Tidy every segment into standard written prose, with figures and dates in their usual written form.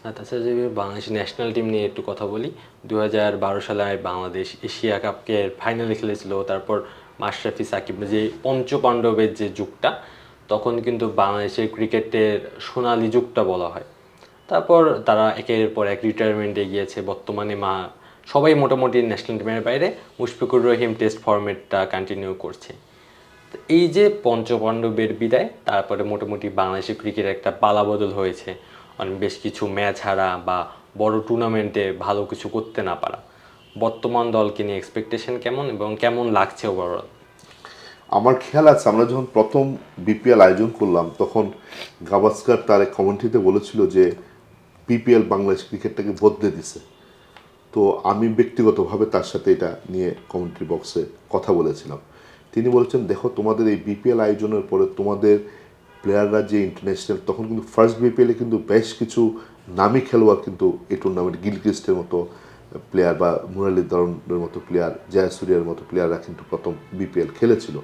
তাছাড়া যদি Bangladesh national team নিয়ে একটু কথা বলি, 2012 সালে বাংলাদেশ এশিয়া কাপকে ফাইনালে খেলেছিল। তারপর মাশরাফি সাকিব যে পঞ্চপাণ্ডবের যে যুগটা, তখন কিন্তু বাংলাদেশের ক্রিকেটের সোনালী যুগটা বলা হয়। তারপর তারা একের পর এক রিটায়ারমেন্টে গিয়েছে। বর্তমানে সবাই মোটামুটি ন্যাশনাল টিমের বাইরে মুশফিকুর রহিম টেস্ট ফরম্যাটটা কন্টিনিউ করছে। এই যে পঞ্চপাণ্ডবের বিদায়, তারপরে মোটামুটি বাংলাদেশের ক্রিকেটের একটা পালাবদল হয়েছে। অনেক বেশ কিছু ম্যাচ হারা বা বড় টুর্নামেন্টে ভালো কিছু করতে না পারা। বর্তমান দলকে নিয়ে এক্সপেকটেশন কেমন এবং কেমন লাগছে ওভারঅল? আমার খেয়াল আছে আমরা যখন প্রথম বিপিএল আয়োজন করলাম তখন গাভাস্কার তার এক কমেন্ট্রিতে বলেছিল যে বিপিএল বাংলাদেশ ক্রিকেটটাকে বদলে দিছে। তো আমি ব্যক্তিগতভাবে তার সাথে এটা নিয়ে কমেন্ট্রি বক্সে কথা বলেছিলাম। তিনি বলেছেন, দেখো তোমাদের এই বিপিএল আয়োজনের পরে তোমাদের প্লেয়াররা যে ইন্টারন্যাশনাল, তখন কিন্তু ফার্স্ট বিপিএলে কিন্তু বেশ কিছু নামী খেলোয়াড় কিন্তু এই টুর্নামেন্ট, গিলক্রিস্টের মতো প্লেয়ার বা মুরালিধরনের মতো প্লেয়ার, জয়াসুরিয়ার মতো প্লেয়াররা কিন্তু প্রথম বিপিএল খেলেছিল।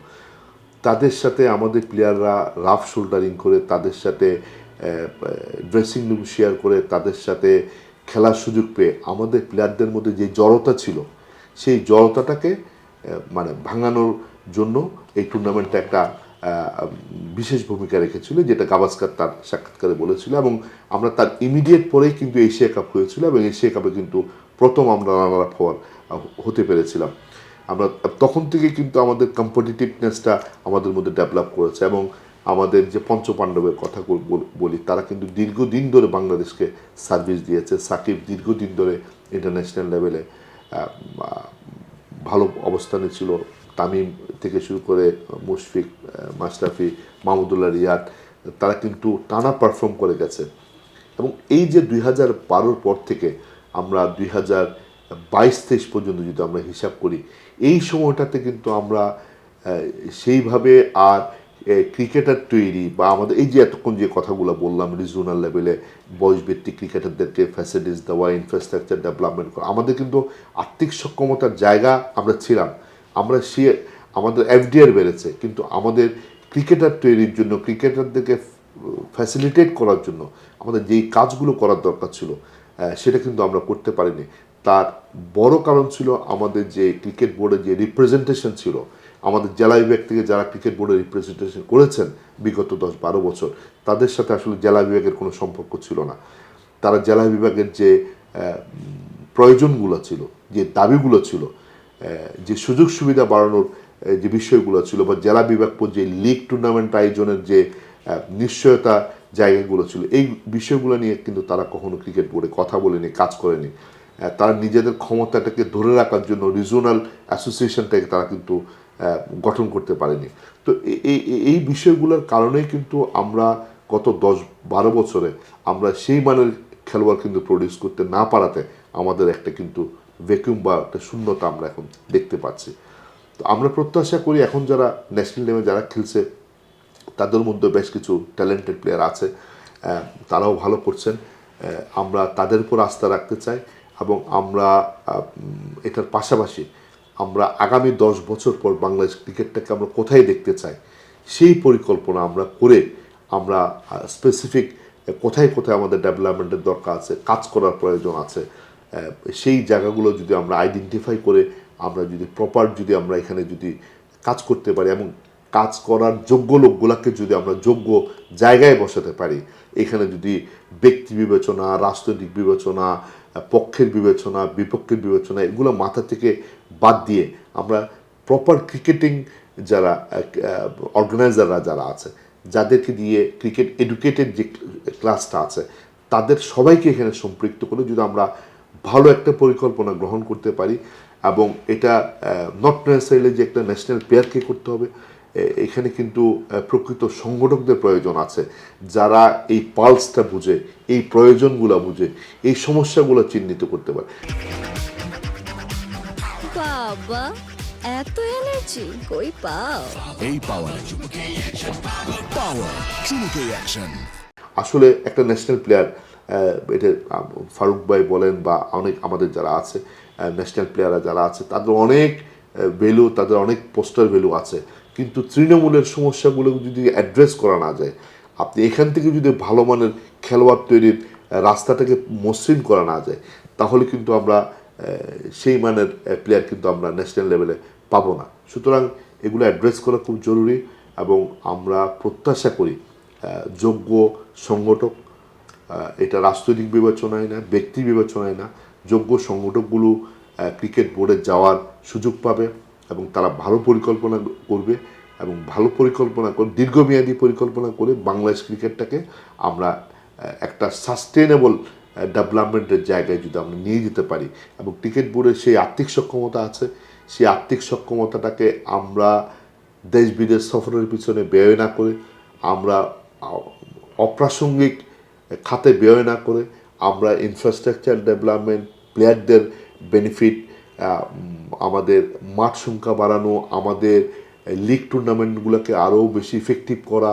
তাদের সাথে আমাদের প্লেয়াররা রাফ শোল্ডারিং করে, তাদের সাথে ড্রেসিং রুম শেয়ার করে, তাদের সাথে খেলার সুযোগ পেয়ে আমাদের প্লেয়ারদের মধ্যে যে জড়তা ছিল, সেই জড়তাটাকে মানে ভাঙানোর জন্য এই টুর্নামেন্টটা একটা বিশেষ ভূমিকা রেখেছিল, যেটা গাভাস্কার তার সাক্ষাৎকারে বলেছিল। এবং আমরা তার ইমিডিয়েট পরেই কিন্তু এশিয়া কাপ হয়েছিল এবং এশিয়া কাপে কিন্তু প্রথম আমরা রানার আপ হতে পেরেছিলাম। আমরা তখন থেকে কিন্তু আমাদের কম্পিটিটিভনেসটা আমাদের মধ্যে ডেভেলপ করেছে। এবং আমাদের যে পঞ্চপাণ্ডবের কথা বলি, তারা কিন্তু দীর্ঘদিন ধরে বাংলাদেশকে সার্ভিস দিয়েছে। সাকিব দীর্ঘদিন ধরে ইন্টারন্যাশনাল লেভেলে ভালো অবস্থানে ছিল। তামিম থেকে শুরু করে মুশফিক, মাশরাফি, মাহমুদুল্লাহ রিয়াদ, তারা কিন্তু টানা পারফর্ম করে গেছে। এবং এই যে 2012 পর থেকে আমরা 2022-23 পর্যন্ত যদি আমরা হিসাব করি, এই সময়টাতে কিন্তু আমরা সেইভাবে আর ক্রিকেটার তৈরি বা আমাদের এই যে এতক্ষণ যে কথাগুলো বললাম, রিজিওনাল লেভেলে বয়সভিত্তিক ক্রিকেটারদেরকে ফ্যাসিলিটিস দেওয়া, ইনফ্রাস্ট্রাকচার ডেভেলপমেন্ট করা, আমাদের কিন্তু আর্থিক সক্ষমতার জায়গা আমরা ছিলাম। আমরা আমাদের এফডিআর বেড়েছে, কিন্তু আমাদের ক্রিকেটার তৈরির জন্য, ক্রিকেটারদেরকে ফ্যাসিলিটেট করার জন্য আমাদের যেই কাজগুলো করার দরকার ছিল সেটা কিন্তু আমরা করতে পারিনি। তার বড় কারণ ছিল আমাদের যে ক্রিকেট বোর্ডের যে রিপ্রেজেন্টেশন ছিল, আমাদের জেলা বিভাগ থেকে যারা ক্রিকেট বোর্ডে রিপ্রেজেন্টেশন করেছেন বিগত 10-12 বছর, তাদের সাথে আসলে জেলা বিভাগের কোনো সম্পর্ক ছিল না। তারা জেলা বিভাগের যে প্রয়োজনগুলো ছিল, যে দাবিগুলো ছিল, যে সুযোগ সুবিধা বাড়ানোর যে বিষয়গুলো ছিল, বা জেলা বিভাগ পর্যায়ে লিগ টুর্নামেন্ট আয়োজনের যে নিশ্চয়তা জায়গাগুলো ছিল, এই বিষয়গুলো নিয়ে কিন্তু তারা কখনো ক্রিকেট বোর্ডে কথা বলেনি, কাজ করেনি। তারা নিজেদের ক্ষমতাটাকে ধরে রাখার জন্য রিজিওনাল অ্যাসোসিয়েশনটাকে তারা কিন্তু গঠন করতে পারেনি। তো এই বিষয়গুলোর কারণেই কিন্তু আমরা গত 10-12 বছরে আমরা সেই মানের খেলোয়াড় কিন্তু প্রডিউস করতে না পারাতে আমাদের একটা কিন্তু ভ্যাকুয়াম বা একটা শূন্যতা আমরা এখন দেখতে পাচ্ছি। তো আমরা প্রত্যাশা করি এখন যারা ন্যাশনাল টিমে যারা খেলছে তাদের মধ্যে বেশ কিছু ট্যালেন্টেড প্লেয়ার আছে, তারাও ভালো করছেন। আমরা তাদের উপর আস্থা রাখতে চাই এবং আমরা এটার পাশাপাশি আমরা আগামী 10 বছর পর বাংলাদেশ ক্রিকেটটাকে আমরা কোথায় দেখতে চাই সেই পরিকল্পনা আমরা করে আমরা স্পেসিফিক কোথায় কোথায় আমাদের ডেভেলপমেন্টের দরকার আছে, কাজ করার প্রয়োজন আছে, সেই জায়গাগুলো যদি আমরা আইডেন্টিফাই করে আমরা যদি প্রপার যদি আমরা এখানে যদি কাজ করতে পারি এবং কাজ করার যোগ্য লোকগুলোকে যদি আমরা যোগ্য জায়গায় বসাতে পারি, এখানে যদি ব্যক্তি বিবেচনা, রাজনৈতিক বিবেচনা, পক্ষের বিবেচনা, বিপক্ষের বিবেচনা এগুলো মাথা থেকে বাদ দিয়ে আমরা প্রপার ক্রিকেটিং যারা অর্গানাইজাররা যারা আছে, যাদেরকে দিয়ে ক্রিকেট এডুকেটেড যে ক্লাসটা আছে, তাদের সবাইকে এখানে সম্পৃক্ত করে যদি আমরা ভালো একটা পরিকল্পনা গ্রহণ করতে পারি, এবং এটা নট নেসেসারিলি যে একটা ন্যাশনাল প্লেয়ারকে করতে হবে, এখানে কিন্তু প্রকৃত সংগঠকদের প্রয়োজন আছে যারা এই পালসটা বুঝে, এই প্রয়োজনগুলো বুঝে, এই সমস্যাগুলো চিহ্নিত করতে পারে। বাবা, এত এনার্জি কই পাও? এই পাওয়ার পাওয়ার চুমুকে অ্যাকশন। আসলে একটা ন্যাশনাল প্লেয়ার, এটা ফারুক ভাই বলেন বা অনেক আমাদের যারা আছে ন্যাশনাল প্লেয়াররা যারা আছে, তাদের অনেক ভ্যালু, তাদের অনেক পোস্টার ভ্যালু আছে, কিন্তু তৃণমূলের সমস্যাগুলো যদি অ্যাড্রেস করা না যায়, আপনি এখান থেকে যদি ভালো মানের খেলোয়াড় তৈরির রাস্তাটাকে মসৃণ করা না যায়, তাহলে কিন্তু আমরা সেই মানের প্লেয়ার কিন্তু আমরা ন্যাশনাল লেভেলে পাবো না। সুতরাং এগুলো অ্যাড্রেস করা খুব জরুরি এবং আমরা প্রত্যাশা করি যোগ্য সংগঠক, এটা রাজনৈতিক বিবেচনায় না, ব্যক্তি বিবেচনায় না, যোগ্য সংগঠকগুলো ক্রিকেট বোর্ডে যাওয়ার সুযোগ পাবে এবং তারা ভালো পরিকল্পনা করবে এবং ভালো পরিকল্পনা করে দীর্ঘমেয়াদী পরিকল্পনা করে বাংলাদেশ ক্রিকেটটাকে আমরা একটা সাস্টেনেবল ডেভেলপমেন্টের জায়গায় যদি আমরা নিয়ে যেতে পারি এবং ক্রিকেট বোর্ডের সেই আর্থিক সক্ষমতা আছে, সেই আর্থিক সক্ষমতাটাকে আমরা দেশ বিদেশ সফরের পিছনে ব্যয় না করে, আমরা অপ্রাসঙ্গিক খাতে ব্যয় না করে, আমরা ইনফ্রাস্ট্রাকচার ডেভেলপমেন্ট, প্লেয়ারদের বেনিফিট, আমাদের মাঠ সংখ্যা বাড়ানো, আমাদের লিগ টুর্নামেন্টগুলোকে আরও বেশি ইফেক্টিভ করা,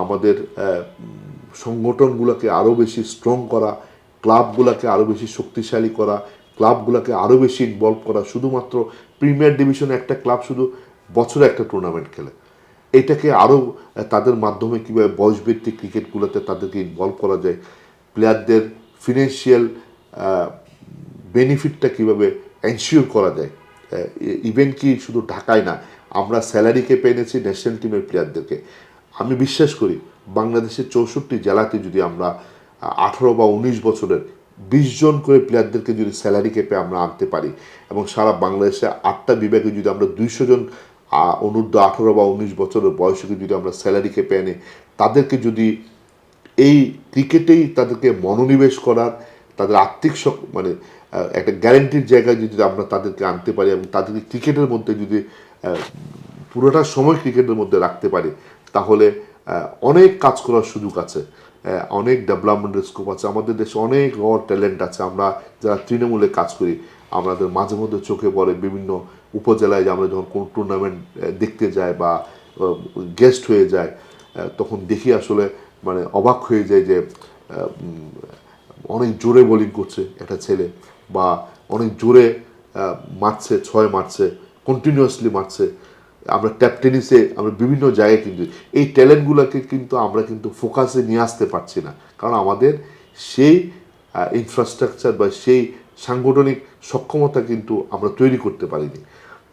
আমাদের সংগঠনগুলোকে আরও বেশি স্ট্রং করা, ক্লাবগুলোকে আরও বেশি শক্তিশালী করা, ক্লাবগুলোকে আরও বেশি ইনভলভ করা। শুধুমাত্র প্রিমিয়ার ডিভিশনে একটা ক্লাব শুধু বছরে একটা টুর্নামেন্ট খেলে, এটাকে আরও তাদের মাধ্যমে কীভাবে বয়সভিত্তিক ক্রিকেটগুলোতে তাদেরকে ইনভলভ করা যায়, প্লেয়ারদের ফিনান্সিয়াল বেনিফিটটা কীভাবে এনশিওর করা যায়। ইভেন কি শুধু ঢাকায় না, আমরা স্যালারিকে পেয়ে এনেছি ন্যাশনাল টিমের প্লেয়ারদেরকে। আমি বিশ্বাস করি বাংলাদেশের 64 জেলাতে যদি আমরা 18 বা 19 বছরের 20 জন করে প্লেয়ারদেরকে যদি স্যালারি কেপে আমরা আনতে পারি এবং সারা বাংলাদেশে 8টা বিভাগে যদি আমরা 200 জন অনূর্ধ্ব 18 বা 19 বছরের বয়সকে যদি আমরা স্যালারি কেপে এনে তাদেরকে যদি এই ক্রিকেটেই তাদেরকে মনোনিবেশ করার, তাদের আর্থিক মানে একটা গ্যারান্টির জায়গায় যদি আমরা তাদেরকে আনতে পারি এবং তাদেরকে ক্রিকেটের মধ্যে যদি পুরোটা সময় ক্রিকেটের মধ্যে রাখতে পারি, তাহলে অনেক কাজ করার সুযোগ আছে, অনেক ডেভেলপমেন্টের স্কোপ আছে। আমাদের দেশে অনেক ট্যালেন্ট আছে। আমরা যারা তৃণমূলে কাজ করি, আমাদের মাঝে মধ্যে চোখে পড়ে বিভিন্ন উপজেলায় যে আমরা যখন কোনো টুর্নামেন্ট দেখতে যাই বা গেস্ট হয়ে যায়, তখন দেখি আসলে মানে অবাক হয়ে যায় যে অনেক জোরে বোলিং করছে একটা ছেলে বা অনেক জোরে মারছে, 6 মারছে, কন্টিনিউয়াসলি মারছে। আমরা ট্যাপ টেনিসে আমরা বিভিন্ন জায়গায় কিন্তু এই ট্যালেন্টগুলোকে কিন্তু আমরা কিন্তু ফোকাসে নিয়ে আসতে পারছি না, কারণ আমাদের সেই ইনফ্রাস্ট্রাকচার বা সেই সাংগঠনিক সক্ষমতা কিন্তু আমরা তৈরি করতে পারিনি।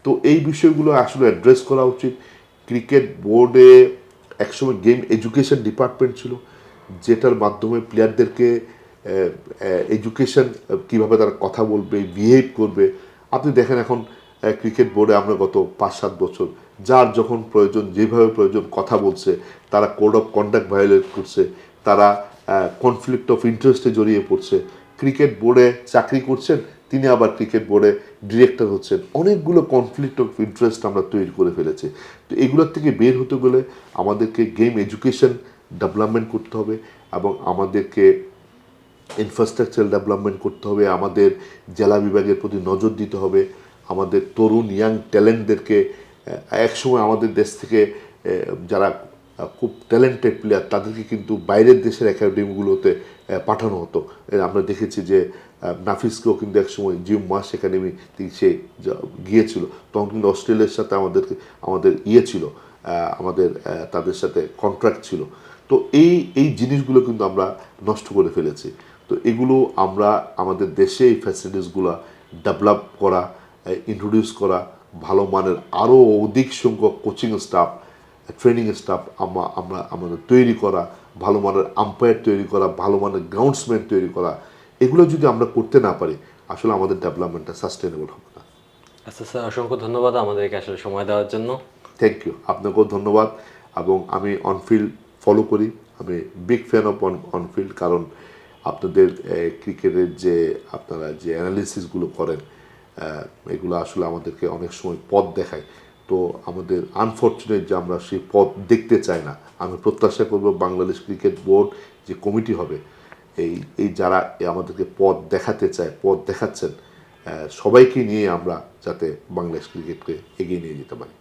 তো এই বিষয়গুলো আসলে অ্যাড্রেস করা উচিত। ক্রিকেট বোর্ডে একসময় গেম এডুকেশন ডিপার্টমেন্ট ছিল, যেটার মাধ্যমে প্লেয়ারদেরকে এডুকেশন কীভাবে তারা কথা বলবে, বিহেভ করবে। আপনি দেখেন এখন ক্রিকেট বোর্ডে আমরা গত 5-7 বছর যার যখন প্রয়োজন, যেভাবে প্রয়োজন কথা বলছে, তারা কোড অফ কন্ডাক্ট ভায়োলেট করছে, তারা কনফ্লিক্ট অফ ইন্টারেস্টে জড়িয়ে পড়ছে। ক্রিকেট বোর্ডে চাকরি করছেন, তিনি আবার ক্রিকেট বোর্ডে ডিরেক্টর হচ্ছেন। অনেকগুলো কনফ্লিক্ট অফ ইন্টারেস্ট আমরা তৈরি করে ফেলেছি। তো এগুলোর থেকে বের হতে গেলে আমাদেরকে গেম এডুকেশন ডেভেলপমেন্ট করতে হবে এবং আমাদেরকে ইনফ্রাস্ট্রাকচার ডেভেলপমেন্ট করতে হবে, আমাদের জেলা বিভাগের প্রতি নজর দিতে হবে, আমাদের তরুণ ইয়াং ট্যালেন্টদেরকে একসময় আমাদের দেশ থেকে যারা খুব ট্যালেন্টেড প্লেয়ার তাদেরকে কিন্তু বাইরের দেশের একাডেমিগুলোতে পাঠানো হতো। আমরা দেখেছি যে নাফিসকেও কিন্তু একসময় জিম মাস একাডেমি সে গিয়েছিল, তখন কিন্তু অস্ট্রেলিয়ার সাথে আমাদের ছিল, আমাদের তাদের সাথে কন্ট্রাক্ট ছিল। তো এই জিনিসগুলো কিন্তু আমরা নষ্ট করে ফেলেছি। তো এগুলো আমরা আমাদের দেশে এই ফ্যাসিলিটিসগুলো ডেভেলপ করা, ইন্ট্রোডিউস করা, ভালো মানের আরও অধিক সংখ্যক কোচিং স্টাফ, ট্রেনিং স্টাফ আমাদের তৈরি করা, ভালো মানের আম্পায়ার তৈরি করা, ভালো মানের গ্রাউন্ডসম্যান তৈরি করা, এগুলো যদি আমরা করতে না পারি আসলে আমাদের ডেভেলপমেন্টটা সাস্টেনেবল হবে না। আচ্ছা স্যার, অসংখ্য ধন্যবাদ আমাদেরকে আসলে সময় দেওয়ার জন্য। থ্যাংক ইউ, আপনাকেও ধন্যবাদ। এবং আমি অনফিল্ড ফলো করি, আমি বিগ ফ্যান অফ অনফিল্ড, কারণ আপনাদের ক্রিকেটের যে আপনারা যে অ্যানালিসিসগুলো করেন এগুলো আসলে আমাদেরকে অনেক সময় পথ দেখায়। তো আমাদের আনফর্চুনেট যে আমরা সেই পথ দেখতে চাই না। আমি প্রত্যাশা করব বাংলাদেশ ক্রিকেট বোর্ড যে কমিটি হবে, এই যারা আমাদেরকে পথ দেখাতে চায়, পথ দেখাচ্ছেন, সবাইকে নিয়ে আমরা যাতে বাংলাদেশ ক্রিকেটকে এগিয়ে নিয়ে যেতে পারি।